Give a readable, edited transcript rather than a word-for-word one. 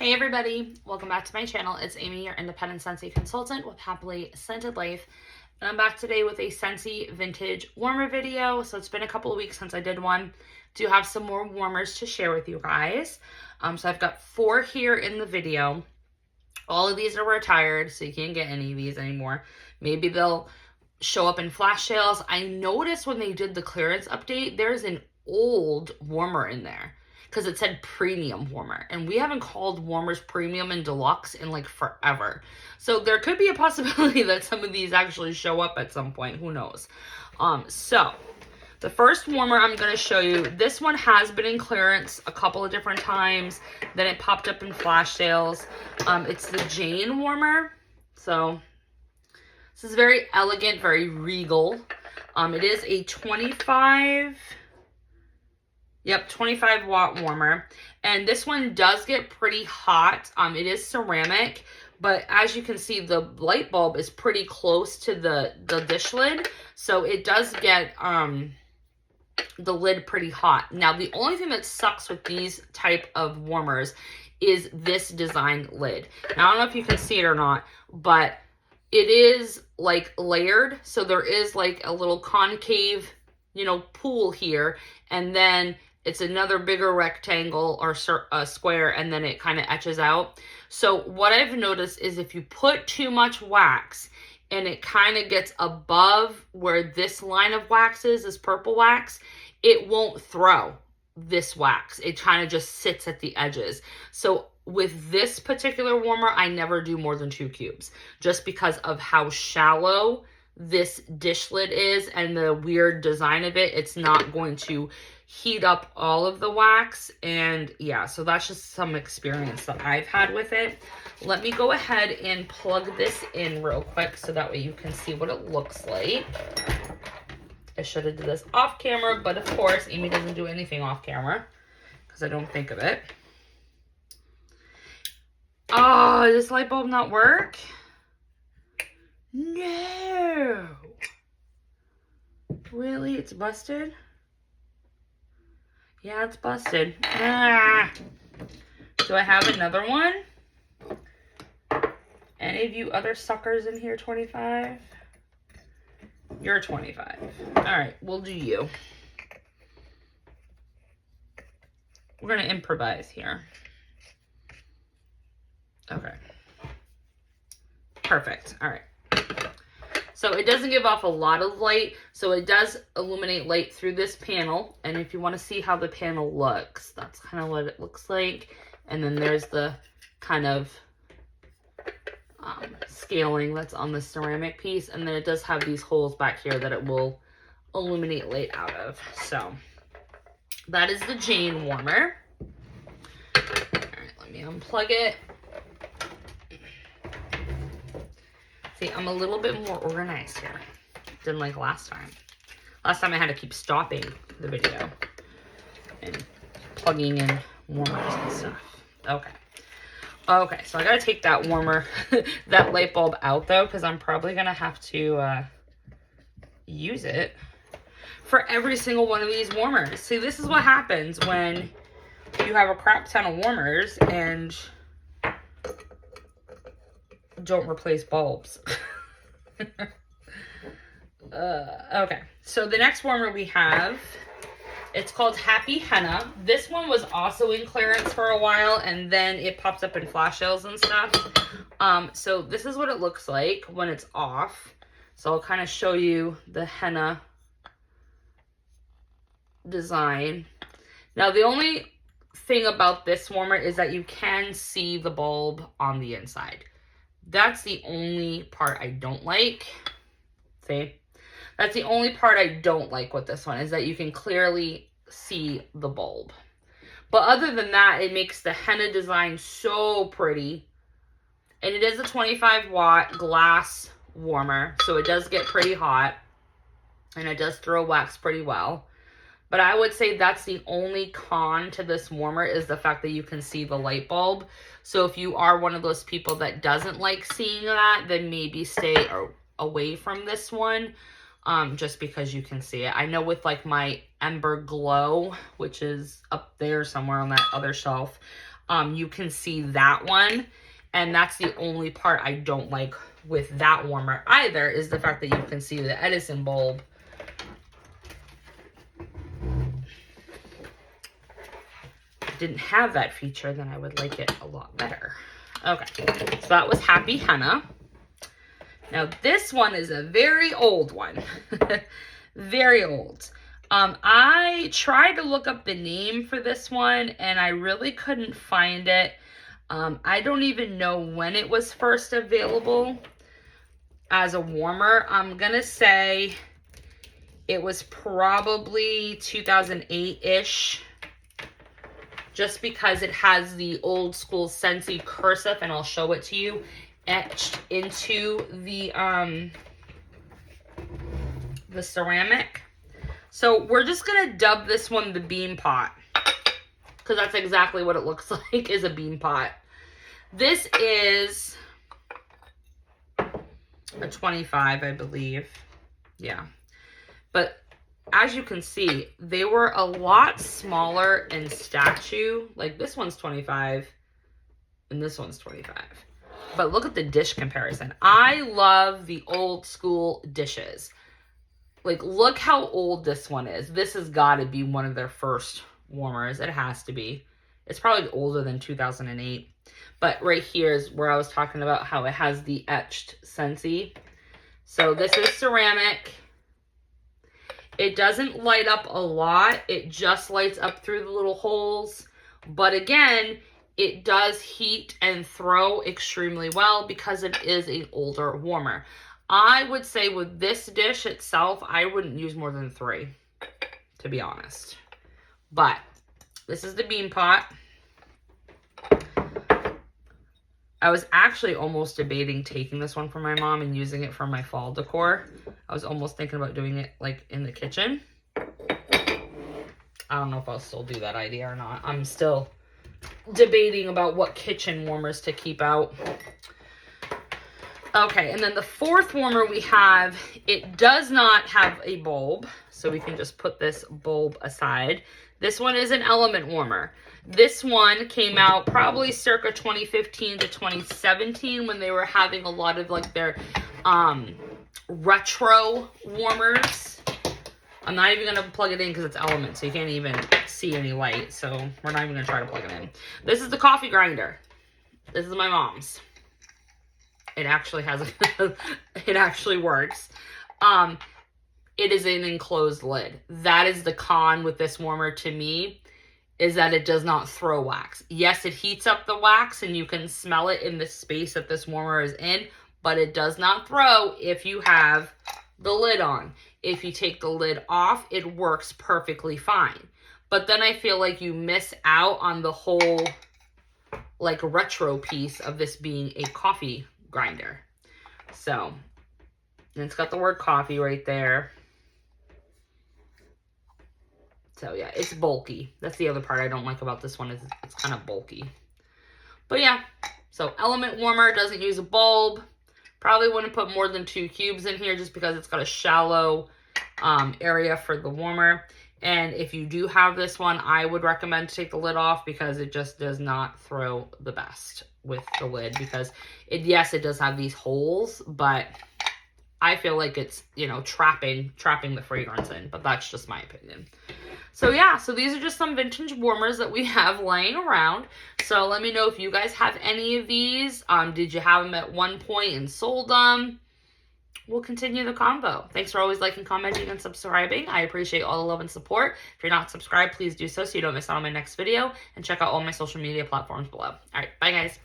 Hey everybody, welcome back to my channel. It's Amy, your independent Scentsy consultant with Happily Scented Life. And I'm back today with a Scentsy vintage warmer video. So it's been a couple of weeks since I did one. Do have some more warmers to share with you guys. So I've got 4 here in the video. All of these are retired, so you can't get any of these anymore. Maybe they'll show up in flash sales. I noticed when they did the clearance update, there's an old warmer in there, because it said premium warmer, and we haven't called warmers premium and deluxe in like forever. So there could be a possibility that some of these actually show up at some point. Who knows? So the first warmer I'm going to show you, this one has been in clearance a couple of different times. Then it popped up in flash sales. It's the Jane warmer. So this is very elegant, very regal. It is a 25 watt warmer. And this one does get pretty hot. It is ceramic, but as you can see, the light bulb is pretty close to the dish lid. So it does get the lid pretty hot. Now, the only thing that sucks with these type of warmers is this design lid. Now, I don't know if you can see it or not, but it is like layered. So there is like a little concave, pool here. And then it's another bigger rectangle or square, and then it kind of etches out. So what I've noticed is if you put too much wax and it kind of gets above where this line of wax is, this purple wax, it won't throw this wax. It kind of just sits at the edges. So with this particular warmer, I never do more than 2 cubes, just because of how shallow this dish lid is and the weird design of it. It's not going to heat up all of the wax. And yeah, so that's just some experience that I've had with it. Let me go ahead and plug this in real quick so that way you can see what it looks like. I should have did this off camera, but of course Amy doesn't do anything off camera because I don't think of it. Oh, does this light bulb not work? No. Really? It's busted? Yeah, it's busted. Ah. Do I have another one? Any of you other suckers in here 25? You're 25. All right, we'll do you. We're going to improvise here. Okay. Perfect. All right. So it doesn't give off a lot of light, so it does illuminate light through this panel. And if you want to see how the panel looks, that's kind of what it looks like. And then there's the kind of scaling that's on the ceramic piece. And then it does have these holes back here that it will illuminate light out of. So that is the Jane warmer. All right, let me unplug it. See, I'm a little bit more organized here than like last time. Last time I had to keep stopping the video and plugging in warmers and stuff. Okay, so I gotta take that warmer, that light bulb out though, because I'm probably gonna have to use it for every single one of these warmers. See, this is what happens when you have a crap ton of warmers and don't replace bulbs. Okay, so the next warmer we have, it's called Happy Henna. This one was also in clearance for a while, and then it pops up in flash sales and stuff. So this is what it looks like when it's off. So I'll kind of show you the henna design. Now, the only thing about this warmer is that you can see the bulb on the inside. That's the only part I don't like. See? That's the only part I don't like with this one, is that you can clearly see the bulb. But other than that, it makes the henna design so pretty. And it is a 25 watt glass warmer, so it does get pretty hot. And it does throw wax pretty well. But I would say that's the only con to this warmer, is the fact that you can see the light bulb. So if you are one of those people that doesn't like seeing that, then maybe stay away from this one, just because you can see it. I know with like my Ember Glow, which is up there somewhere on that other shelf, you can see that one. And that's the only part I don't like with that warmer either, is the fact that you can see the Edison bulb. Didn't have that feature, then I would like it a lot better. Okay, so that was Happy Henna. Now this one is a very old one. Very old. I tried to look up the name for this one and I really couldn't find it. I don't even know when it was first available as a warmer. I'm gonna say it was probably 2008-ish. Just because it has the old school Scentsy cursive, and I'll show it to you, etched into the ceramic. So we're just gonna dub this one the bean pot, because that's exactly what it looks like, is a bean pot. This is a 25, I believe. Yeah. But as you can see, they were a lot smaller in stature. Like this one's 25 and this one's 25. But look at the dish comparison. I love the old school dishes. Like, look how old this one is. This has got to be one of their first warmers. It has to be. It's probably older than 2008. But right here is where I was talking about how it has the etched Scentsy. So this is ceramic. It doesn't light up a lot. It just lights up through the little holes. But again, it does heat and throw extremely well because it is an older warmer. I would say with this dish itself, I wouldn't use more than 3, to be honest. But this is the bean pot. I was actually almost debating taking this one for my mom and using it for my fall decor. I was almost thinking about doing it like in the kitchen. I don't know if I'll still do that idea or not. I'm still debating about what kitchen warmers to keep out. Okay, and then the fourth warmer we have, it does not have a bulb, so we can just put this bulb aside. This one is an element warmer. This one came out probably circa 2015 to 2017 when they were having a lot of like their retro warmers. I'm not even going to plug it in because it's element, so you can't even see any light. So we're not even going to try to plug it in. This is the coffee grinder. This is my mom's. It actually has a it actually works. It is an enclosed lid. That is the con with this warmer to me, is that it does not throw wax. Yes, it heats up the wax and you can smell it in the space that this warmer is in, but it does not throw if you have the lid on. If you take the lid off, it works perfectly fine. But then I feel like you miss out on the whole like retro piece of this being a coffee grinder. So, and it's got the word coffee right there. So yeah, it's bulky. That's the other part I don't like about this one, is it's kind of bulky. But yeah, so element warmer, doesn't use a bulb. Probably wouldn't put more than 2 cubes in here just because it's got a shallow area for the warmer. And if you do have this one, I would recommend to take the lid off because it just does not throw the best with the lid, because yes, it does have these holes, but I feel like it's, you know, trapping the fragrance in, but that's just my opinion. So yeah, so these are just some vintage warmers that we have laying around. So let me know if you guys have any of these. Did you have them at one point and sold them? We'll continue the convo. Thanks for always liking, commenting, and subscribing. I appreciate all the love and support. If you're not subscribed, please do so you don't miss out on my next video. And check out all my social media platforms below. All right, bye guys.